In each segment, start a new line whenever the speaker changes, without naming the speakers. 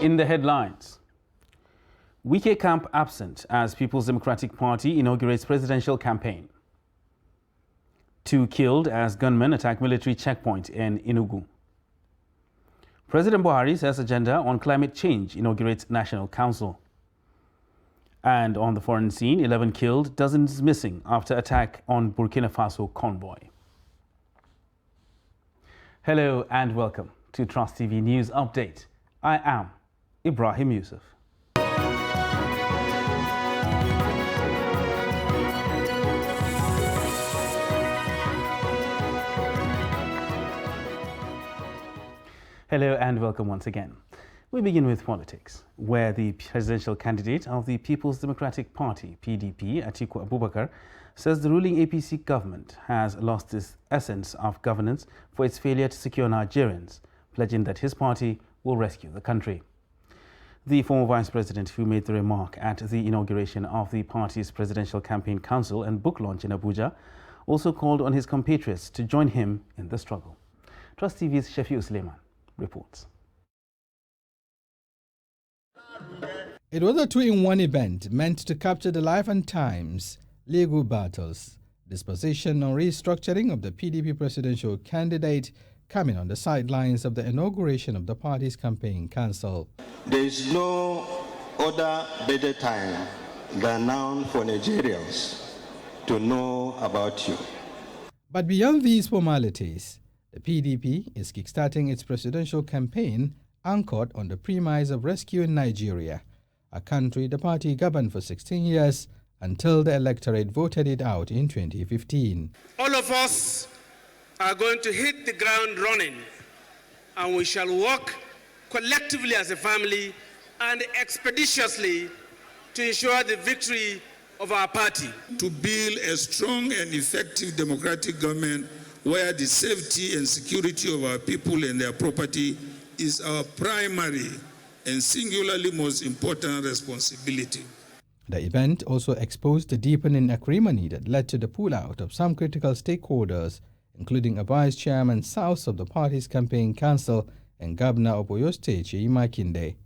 In the headlines, Wike camp absent as People's Democratic Party inaugurates presidential campaign. 2 killed as gunmen attack military checkpoint in Enugu. President Buhari says agenda on climate change inaugurates National Council. And on the foreign scene, 11 killed, dozens missing after attack on Burkina Faso convoy. Hello and welcome to Trust TV News Update. I am Ibrahim Yusuf. Hello and welcome once again. We begin with politics, where the presidential candidate of the People's Democratic Party, PDP, Atiku Abubakar, says the ruling APC government has lost its essence of governance for its failure to secure Nigerians, pledging that his party will rescue the country. The former vice president, who made the remark at the inauguration of the party's Presidential Campaign Council and book launch in Abuja, also called on his compatriots to join him in the struggle. Trust TV's Shafiu Suleiman reports.
It was a 2-in-1 event meant to capture the life and times, legal battles, disposition or restructuring of the PDP presidential candidate coming on the sidelines of the inauguration of the party's campaign council.
There is no other better time than now for Nigerians to know about you.
But beyond these formalities, the PDP is kickstarting its presidential campaign anchored on the premise of rescuing Nigeria, a country the party governed for 16 years until the electorate voted it out in 2015.
All of us are going to hit the ground running, and we shall work collectively as a family and expeditiously to ensure the victory of our party.
To build a strong and effective democratic government where the safety and security of our people and their property is our primary and singularly most important responsibility.
The event also exposed the deepening acrimony that led to the pullout of some critical stakeholders, including a vice chairman south of the party's campaign council and Governor of Oyo State, Seyi Makinde.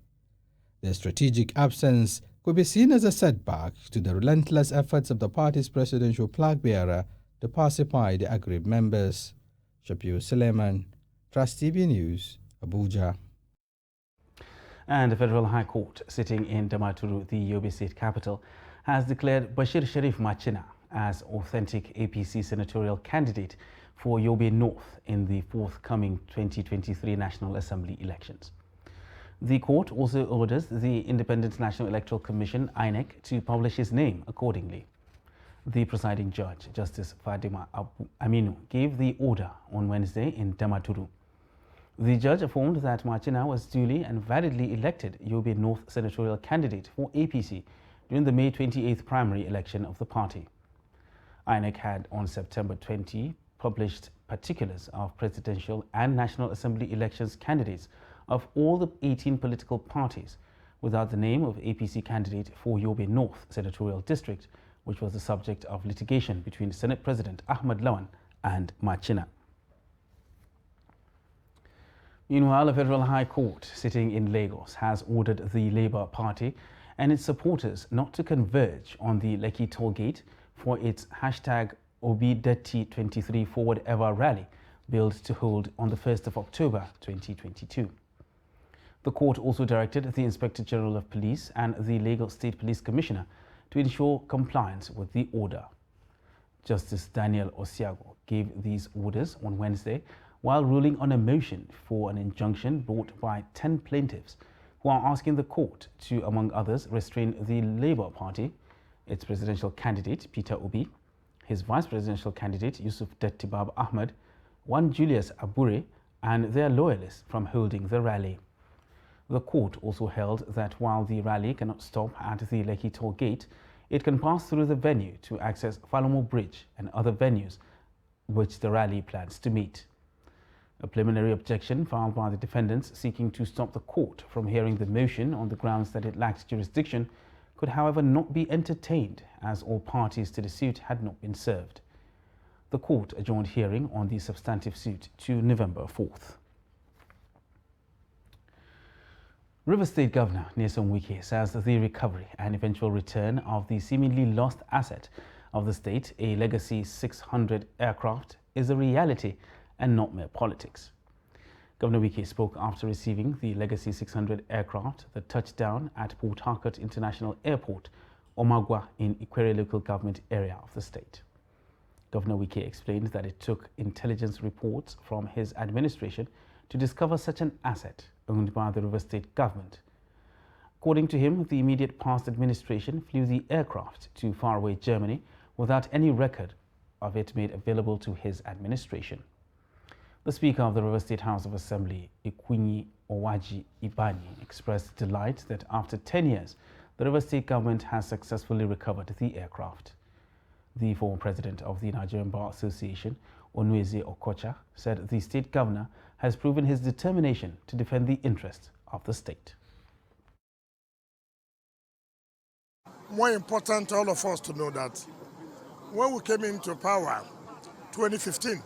Their strategic absence could be seen as a setback to the relentless efforts of the party's presidential flag bearer to pacify the aggrieved members. Shafiu Suleiman, Trust TV News, Abuja.
And the Federal High Court, sitting in Damaturu, the Yobe State capital, has declared Bashir Sharif Machina as authentic APC senatorial candidate for Yobe North in the forthcoming 2023 National Assembly elections. The court also orders the Independent National Electoral Commission, INEC, to publish his name accordingly. The presiding judge, Justice Fadima Aminu, gave the order on Wednesday in Damaturu. The judge affirmed that Machina was duly and validly elected Yobe North senatorial candidate for APC during the May 28th primary election of the party. INEC had on September 20 published particulars of presidential and National Assembly elections candidates of all the 18 political parties without the name of APC candidate for Yobe North senatorial district, which was the subject of litigation between Senate President Ahmad Lawan and Machina. Meanwhile, the Federal High Court, sitting in Lagos, has ordered the Labour Party and its supporters not to converge on the Lekki toll gate for its #OBDETTI23 Forward Ever rally, billed to hold on the 1st of October 2022. The court also directed the Inspector General of Police and the Lagos State Police Commissioner to ensure compliance with the order. Justice Daniel Osiago gave these orders on Wednesday while ruling on a motion for an injunction brought by 10 plaintiffs who are asking the court to, among others, restrain the Labour Party, its presidential candidate Peter Obi, his vice presidential candidate Yusuf Dettibab Ahmed, one Julius Abure, and their loyalists from holding the rally. The court also held that while the rally cannot stop at the Lekki toll gate, it can pass through the venue to access Falomo Bridge and other venues which the rally plans to meet. A preliminary objection filed by the defendants seeking to stop the court from hearing the motion on the grounds that it lacked jurisdiction could, however, not be entertained as all parties to the suit had not been served. The court adjourned hearing on the substantive suit to November 4th. River State Governor Nyesom Wike says that the recovery and eventual return of the seemingly lost asset of the state, a Legacy 600 aircraft, is a reality and not mere politics. Governor Wike spoke after receiving the Legacy 600 aircraft that touched down at Port Harcourt International Airport, Omagwa, in Ikwere local government area of the state. Governor Wike explained that it took intelligence reports from his administration to discover such an asset owned by the River State government. According to him, the immediate past administration flew the aircraft to faraway Germany without any record of it made available to his administration. The Speaker of the River State House of Assembly, Ikwinyi Owaji Ibani, expressed delight that after 10 years, the River State government has successfully recovered the aircraft. The former president of the Nigerian Bar Association, Onweze Okocha, said the state governor has proven his determination to defend the interests of the state.
More important to all of us to know that when we came into power, 2015,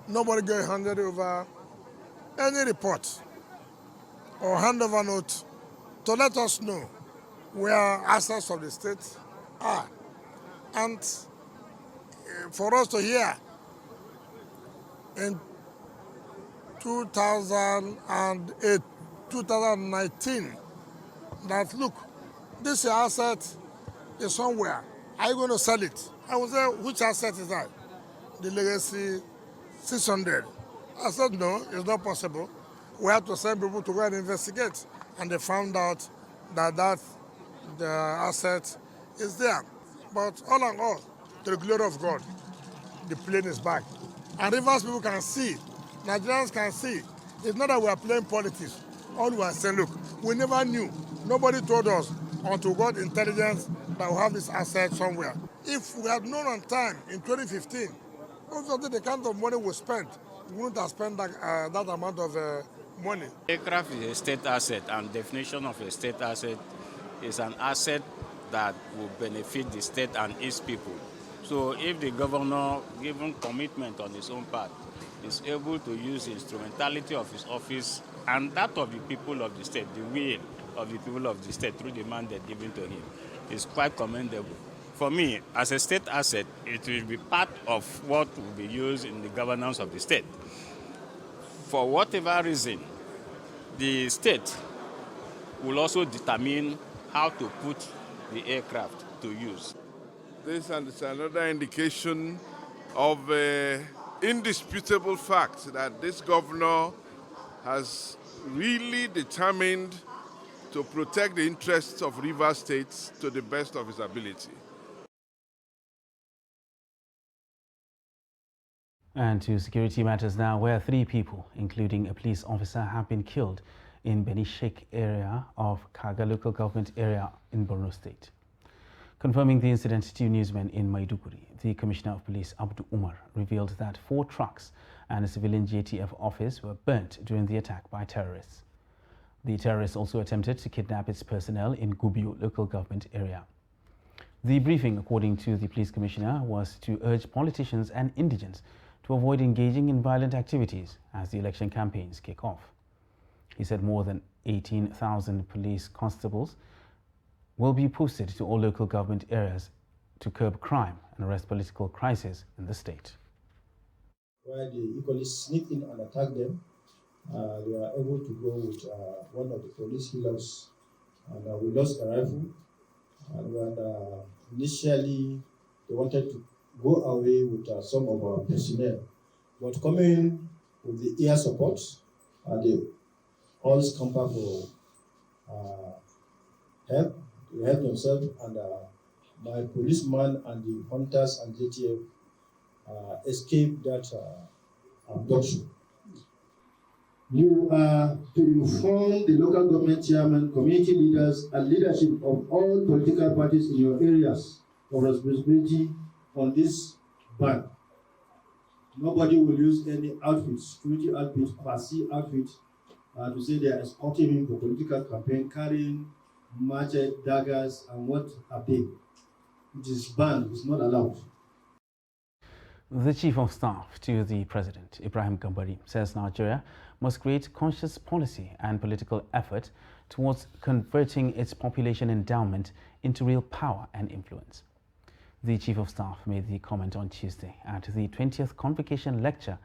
nobody got handed over any report or handover note to let us know where assets of the state are. And for us to hear in 2008, 2019, that look, this asset is somewhere. Are you going to sell it? I would say, which asset is that? The Legacy 600. I said, no, it's not possible. We have to send people to go and investigate. And they found out that the asset is there. But all in all, to the glory of God, the plane is back. And Rivers people can see, Nigerians can see. It's not that we are playing politics. All we are saying, look, we never knew. Nobody told us until we got intelligence that we have this asset somewhere. If we had known on time in 2015, obviously the kind of money we spent, we wouldn't have spent that amount of money.
Aircraft is a state asset, and definition of a state asset is an asset that will benefit the state and its people. So if the governor, given commitment on his own part, is able to use the instrumentality of his office and that of the people of the state, the will of the people of the state through the mandate given to him, is quite commendable. For me, as a state asset, it will be part of what will be used in the governance of the state. For whatever reason, the state will also determine how to put the aircraft to use.
This is another indication of the indisputable fact that this governor has really determined to protect the interests of River State to the best of his ability.
And to security matters now, where 3 people, including a police officer, have been killed in Beni Sheikh area of Kaga local government area in Borno State. Confirming the incident to newsmen in Maiduguri, the Commissioner of Police, Abdu Umar, revealed that 4 trucks and a civilian JTF office were burnt during the attack by terrorists. The terrorists also attempted to kidnap its personnel in Gubiyo local government area. The briefing, according to the police commissioner, was to urge politicians and indigents to avoid engaging in violent activities as the election campaigns kick off. He said more than 18,000 police constables will be posted to all local government areas to curb crime and arrest political crisis in the state.
Where they equally sneak in and attack them, they were able to go with one of the police healers, and we lost a rifle. And when initially they wanted to go away with some of our personnel, but coming with the air support, they all scamper for help. They help themselves, and my policeman and the hunters and JTF escaped that abduction. You are to inform the local government chairman, community leaders, and leadership of all political parties in your areas of responsibility on this ban. Nobody will use any outfit, security outfit, passive outfit, to say they are escorting him for political campaign, carrying machete, daggers, and what have they. It is banned, it's not allowed.
The Chief of Staff to the President, Ibrahim Gambari, says Nigeria must create conscious policy and political effort towards converting its population endowment into real power and influence. The Chief of Staff made the comment on Tuesday at the 20th Convocation Lecture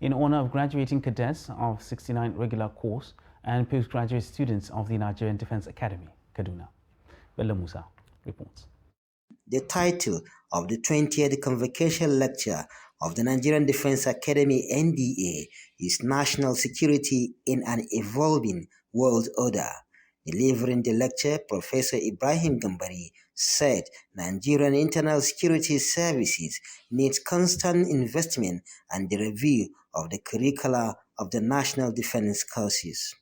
in honor of graduating cadets of 69 regular course and postgraduate students of the Nigerian Defence Academy, Kaduna. Bello Musa reports.
The title of the 20th Convocation Lecture of the Nigerian Defence Academy NDA is National Security in an Evolving World Order. Delivering the lecture, Professor Ibrahim Gambari said Nigerian Internal Security Services needs constant investment and the review of the curricula of the National Defence Courses.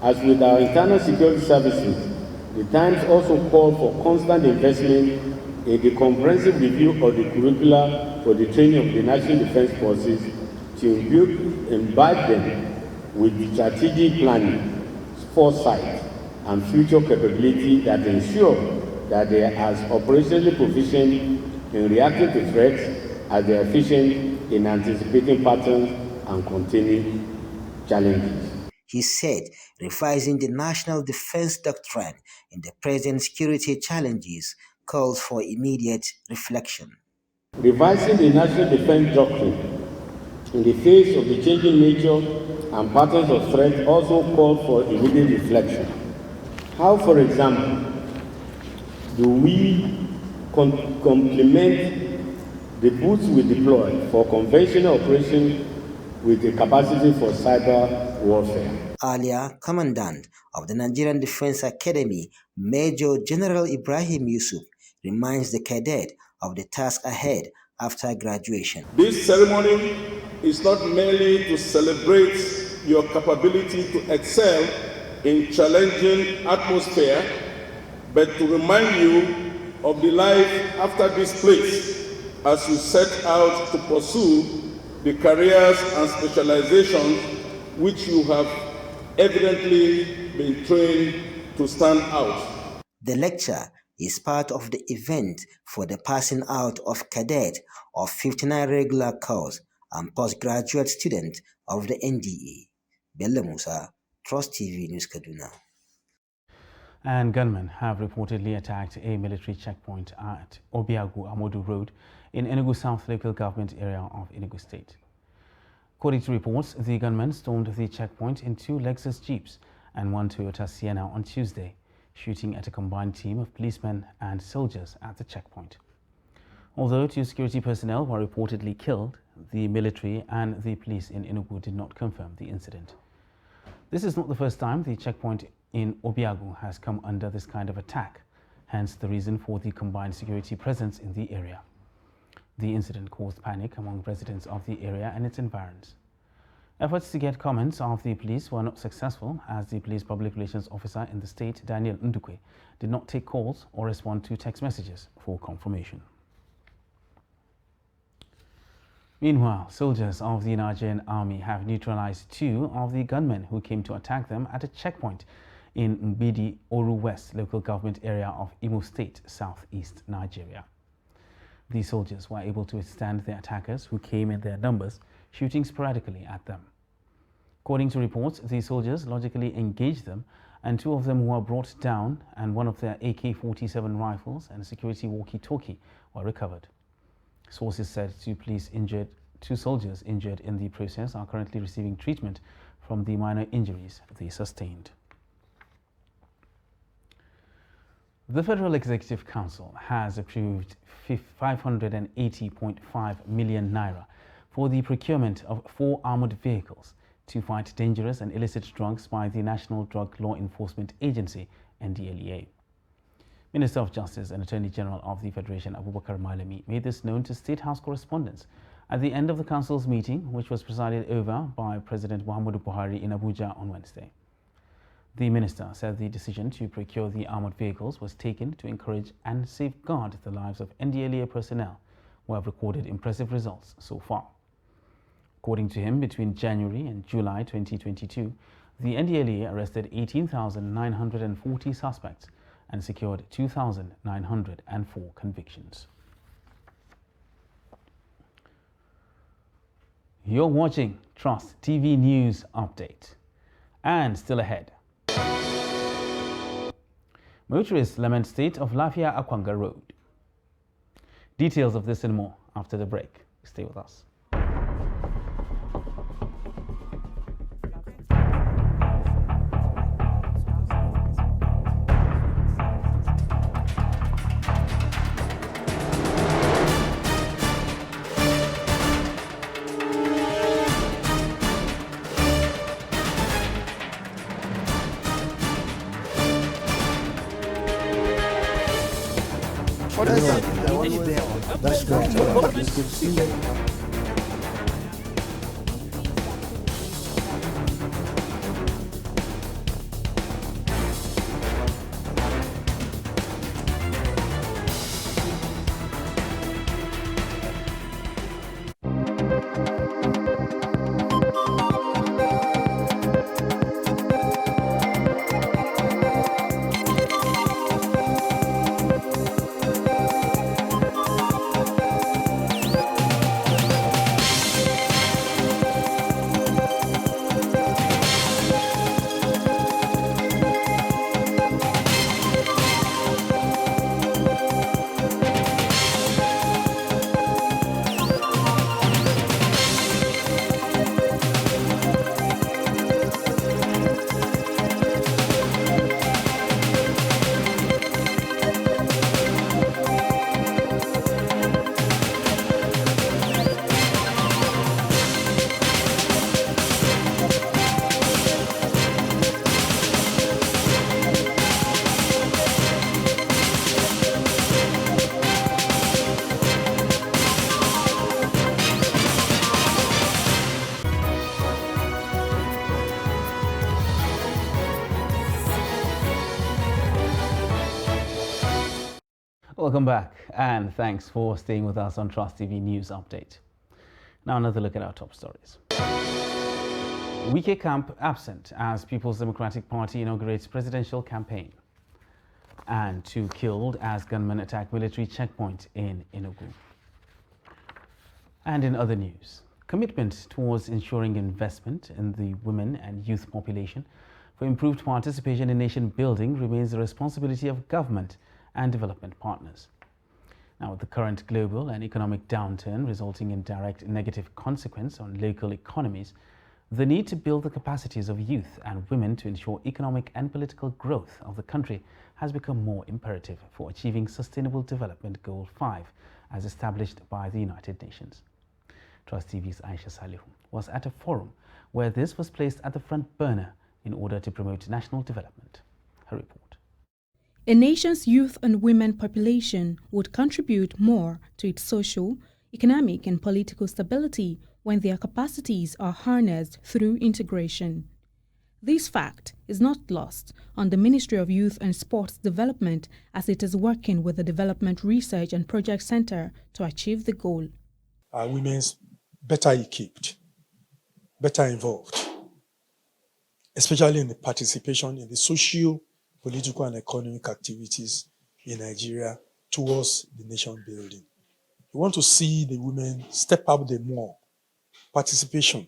As with our internal security services, the Times also called for constant investment in the comprehensive review of the curricula for the training of the National Defence Forces to imbibe them with strategic planning, foresight, and future capability that ensure that they are as operationally proficient in reacting to threats as they are efficient in anticipating patterns and containing challenges.
He said revising the national defense doctrine in the present security challenges calls for immediate reflection.
Revising the national defense doctrine in the face of the changing nature and patterns of threat also called for immediate reflection. How, for example, do we complement the boots we deploy for conventional operations with the capacity for cyber warfare?
Earlier, Commandant of the Nigerian Defence Academy, Major General Ibrahim Yusuf, reminds the cadet of the task ahead after graduation.
This ceremony is not merely to celebrate your capability to excel in challenging atmosphere, but to remind you of the life after this place as you set out to pursue the careers and specializations which you have evidently been trained to stand out.
The lecture is part of the event for the passing out of cadet of 59 regular course and postgraduate students of the NDA. Bello Musa, Trust TV News, Kaduna.
And gunmen have reportedly attacked a military checkpoint at Obiagu Amodu Road in Enugu South local government area of Enugu State. According to reports, the gunmen stormed the checkpoint in 2 Lexus Jeeps and 1 Toyota Sienna on Tuesday, shooting at a combined team of policemen and soldiers at the checkpoint. Although 2 security personnel were reportedly killed, the military and the police in Enugu did not confirm the incident. This is not the first time the checkpoint in Obiagu has come under this kind of attack, hence the reason for the combined security presence in the area. The incident caused panic among residents of the area and its environs. Efforts to get comments of the police were not successful, as the police public relations officer in the state, Daniel Ndukwe, did not take calls or respond to text messages for confirmation. Meanwhile, soldiers of the Nigerian Army have neutralized 2 of the gunmen who came to attack them at a checkpoint in Mbidi Oru West local government area of Imo State, southeast Nigeria. The soldiers were able to withstand the attackers who came in their numbers, shooting sporadically at them. According to reports, the soldiers logically engaged them and 2 of them were brought down and 1 of their AK-47 rifles and security walkie-talkie were recovered. Sources said 2 soldiers injured in the process are currently receiving treatment from the minor injuries they sustained. The Federal Executive Council has approved 580.5 million naira for the procurement of 4 armored vehicles to fight dangerous and illicit drugs by the National Drug Law Enforcement Agency, NDLEA. Minister of Justice and Attorney General of the Federation, Abubakar Malami, made this known to State House correspondents at the end of the Council's meeting, which was presided over by President Muhammadu Buhari in Abuja on Wednesday. The minister said the decision to procure the armored vehicles was taken to encourage and safeguard the lives of NDLEA personnel who have recorded impressive results so far. According to him, between January and July 2022, the NDLEA arrested 18,940 suspects and secured 2,904 convictions. You're watching Trust TV News Update. And still ahead. Motorists lament state of Lafia Akwanga Road. Details of this and more after the break. Stay with us.
That's great. It's good to see you.
Welcome back, and thanks for staying with us on Trust TV News Update. Now another look at our top stories. Wike camp absent as People's Democratic Party inaugurates presidential campaign. And 2 killed as gunmen attack military checkpoint in Enugu. And in other news, commitment towards ensuring investment in the women and youth population for improved participation in nation building remains the responsibility of government and development partners. Now, with the current global and economic downturn resulting in direct negative consequence on local economies, the need to build the capacities of youth and women to ensure economic and political growth of the country has become more imperative for achieving Sustainable Development Goal 5 as established by the United Nations. Trust TV's Aisha Salihu was at a forum where this was placed at the front burner in order to promote national development. Her report.
A nation's youth and women population would contribute more to its social, economic and political stability when their capacities are harnessed through integration. This fact is not lost on the Ministry of Youth and Sports Development as it is working with the Development Research and Project Center to achieve the goal.
Our women's better equipped, better involved, especially in the participation in the social, political and economic activities in Nigeria towards the nation building. We want to see the women step up the more. Participation.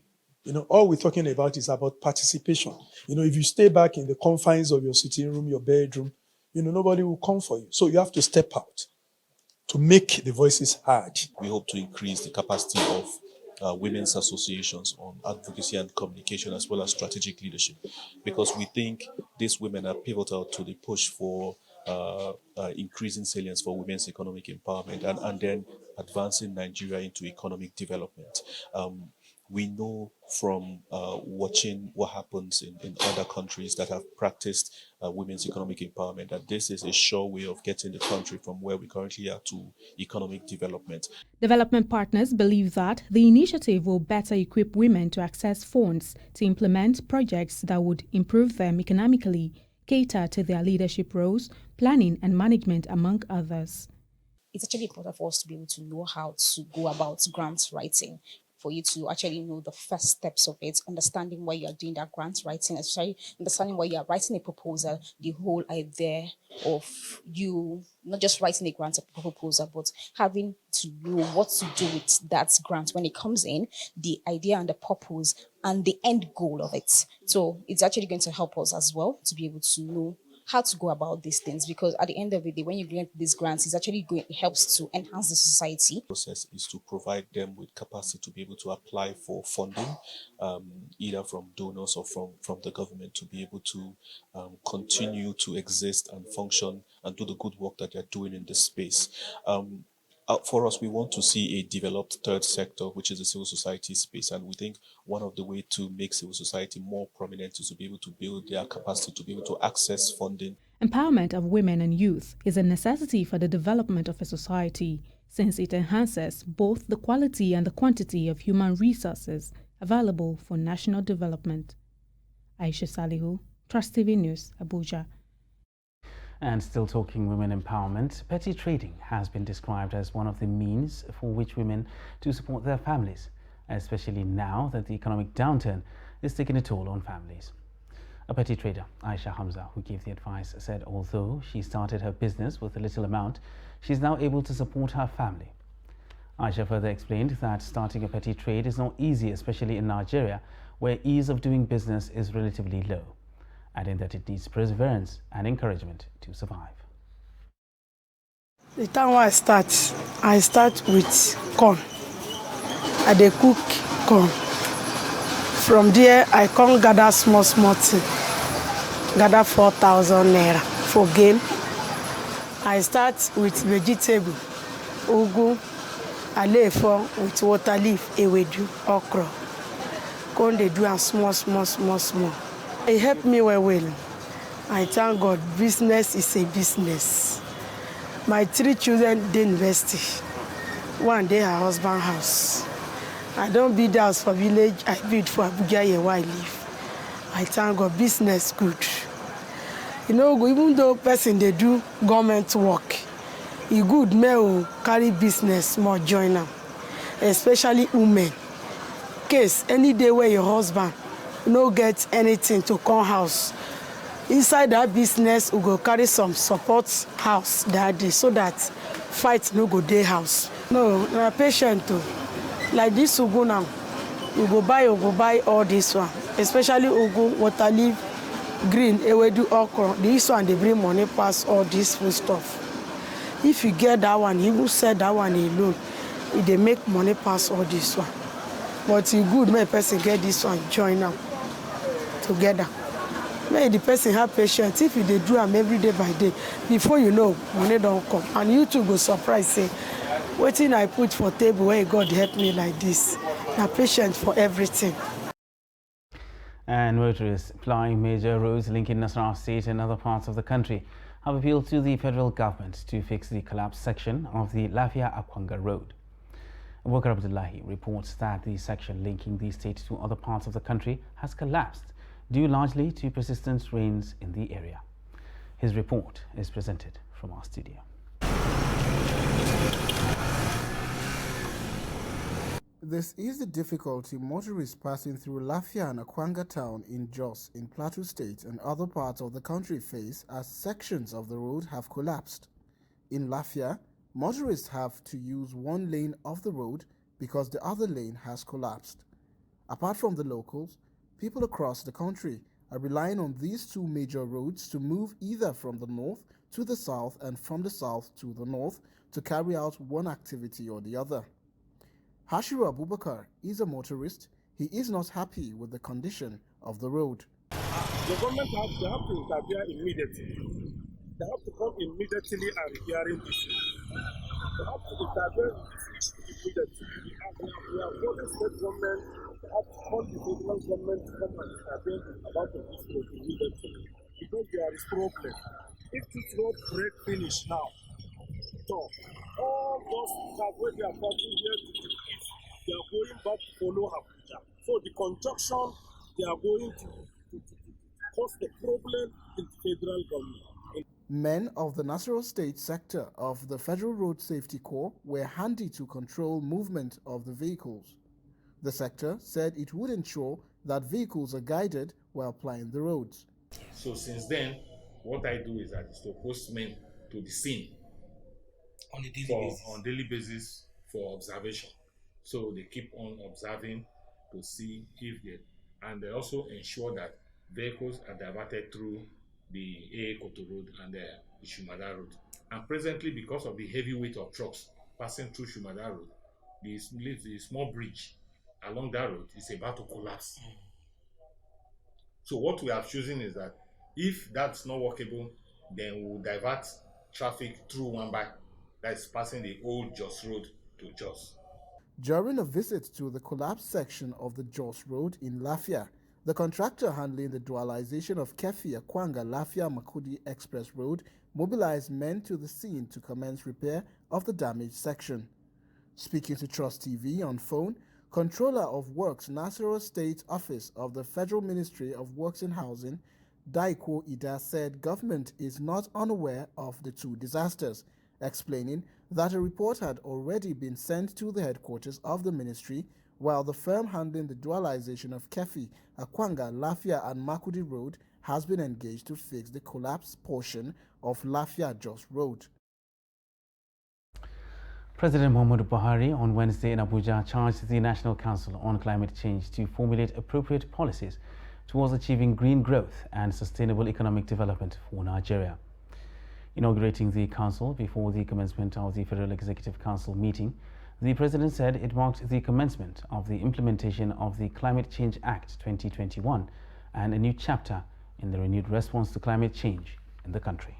All we're talking about is about participation. If you stay back in the confines of your sitting room, your bedroom, nobody will come for you. So you have to step out to make the voices heard.
We hope to increase the capacity of women's associations on advocacy and communication as well as strategic leadership, because we think these women are pivotal to the push for increasing salience for women's economic empowerment and then advancing Nigeria into economic development. We know from watching what happens in other countries that have practiced women's economic empowerment that this is a sure way of getting the country from where we currently are to economic development.
Development partners believe that the initiative will better equip women to access funds to implement projects that would improve them economically, cater to their leadership roles, planning and management, among others.
It's actually important for us to be able to know how to go about grant writing, for you to actually know the first steps of it, understanding why you're doing that grant writing, especially understanding why you're writing a proposal, the whole idea of you not just writing a grant proposal, but having to know what to do with that grant when it comes in, the idea and the purpose and the end goal of it. So it's actually going to help us as well to be able to know how to go about these things, because at the end of the day, when you grant these grants, it's actually going, it helps to enhance the society.
Process is to provide them with capacity to be able to apply for funding, either from donors or from the government, to be able to continue to exist and function and do the good work that they're doing in this space. For us, we want to see a developed third sector, which is the civil society space. And we think one of the ways to make civil society more prominent is to be able to build their capacity to be able to access funding.
Empowerment of women and youth is a necessity for the development of a society, since it enhances both the quality and the quantity of human resources available for national development. Aisha Salihu, Trust TV News, Abuja.
And still talking women empowerment, petty trading has been described as one of the means for which women to support their families, especially now that the economic downturn is taking a toll on families. A petty trader, Aisha Hamza, who gave the advice, said although she started her business with a little amount, she's now able to support her family. Aisha further explained that starting a petty trade is not easy, especially in Nigeria, where ease of doing business is relatively low, adding that it needs perseverance and encouragement to survive.
The time when I start with corn. I dey cook corn. From there, I come gather small thing. Gather 4,000 naira for gain. I start with vegetable, ugu, alefo with water leaf, ewedu, okra. Come dey do am small. It helped me well. I thank God. Business is a business. My 3 children dey university. One dey her husband house. I don't build house for village. I build for Abuja here where I live. I thank God. Business good. You know, even though person they do government work, e good may carry business more join them, especially women. Case any day where your husband no get anything to come house, inside that business we go carry some support house that day so that fight no go dey house. No, na patient too. Like this ugu now, you go buy all this one, especially ugu, water leaf, green, ewedu, okra. This one they bring money pass all this food stuff. If you get that one, you will sell that one alone. They make money pass all this one. But it's good when a person get this one, join them together. May the person have patience. If they do them every day by day, before you know, money don't come. And you too go surprised, say, waiting I put for table where God help me like this. Now patient for everything.
And motorists plying major roads linking Nasarawa State and other parts of the country have appealed to the federal government to fix the collapsed section of the Lafia-Akwanga Road. Abubakar Abdullahi reports that the section linking the state to other parts of the country has collapsed due largely to persistent rains in the area. His report is presented from our studio.
This is the difficulty motorists passing through Lafia and Akwanga town in Jos in Plateau State and other parts of the country face as sections of the road have collapsed. In Lafia, motorists have to use one lane of the road because the other lane has collapsed. Apart from the locals, people across the country are relying on these two major roads to move either from the north to the south and from the south to the north to carry out one activity or the other. Hashiru Abubakar is a motorist. He is not happy with the condition of the road.
The government have to interfere immediately. They have to come immediately and repairing this. They have to interfere immediately. We have told the state government, they have to call the federal government to come and interfere about this road immediately. Because there is problem. If this road break finish now, so all those cars where they are passing here to the east, they are going back to follow Abuja. So the conjunction, they are going to cause the problem in the federal government.
Men of the Nasarawa State sector of the Federal Road Safety Corps were handy to control movement of the vehicles. The sector said it would ensure that vehicles are guided while plying the roads.
So since then, what I do is to post men to the scene on a daily basis for observation. So they keep on observing to see if they, and they also ensure that vehicles are diverted through the AA Koto Road and the Shumada Road. And presently, because of the heavy weight of trucks passing through Shumada Road, the small bridge along that road is about to collapse. So what we have chosen is that if that's not workable, then we'll divert traffic through Wamba, that is passing the old Jos Road to Jos.
During a visit to the collapsed section of the Jos Road in Lafia, the contractor handling the dualization of Kefi Akwanga Lafia Makudi Express Road mobilized men to the scene to commence repair of the damaged section. Speaking to Trust TV on phone, Controller of Works Nasarawa State Office of the Federal Ministry of Works and Housing, Daiko Ida, said government is not unaware of the two disasters, explaining that a report had already been sent to the headquarters of the ministry, while the firm handling the dualization of Kefi, Akwanga, Lafia and Makudi Road has been engaged to fix the collapsed portion of Lafia-Jos Road.
President Muhammadu Buhari on Wednesday in Abuja charged the National Council on Climate Change to formulate appropriate policies towards achieving green growth and sustainable economic development for Nigeria. Inaugurating the council before the commencement of the Federal Executive Council meeting, the President said it marked the commencement of the implementation of the Climate Change Act 2021 and a new chapter in the renewed response to climate change in the country.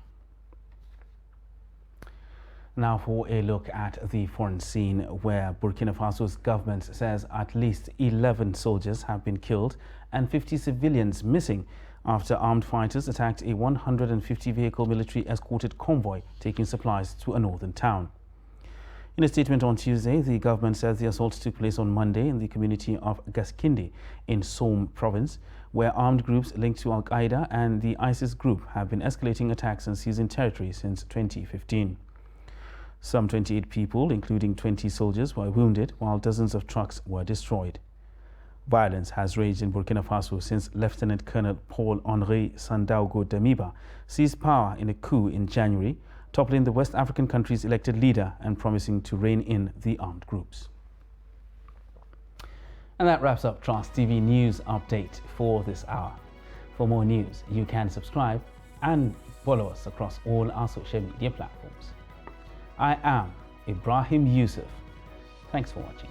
Now for a look at the foreign scene, where Burkina Faso's government says at least 11 soldiers have been killed and 50 civilians missing after armed fighters attacked a 150-vehicle military escorted convoy taking supplies to a northern town. In a statement on Tuesday, the government says the assault took place on Monday in the community of Gaskindi in Somme province, where armed groups linked to Al-Qaeda and the ISIS group have been escalating attacks and seizing territory since 2015. Some 28 people, including 20 soldiers, were wounded, while dozens of trucks were destroyed. Violence has raged in Burkina Faso since Lieutenant Colonel Paul-Henri Sandaogo Damiba seized power in a coup in January, toppling the West African country's elected leader and promising to rein in the armed groups. And that wraps up Trust TV News Update for this hour. For more news, you can subscribe and follow us across all our social media platforms. I am Ibrahim Yusuf. Thanks for watching.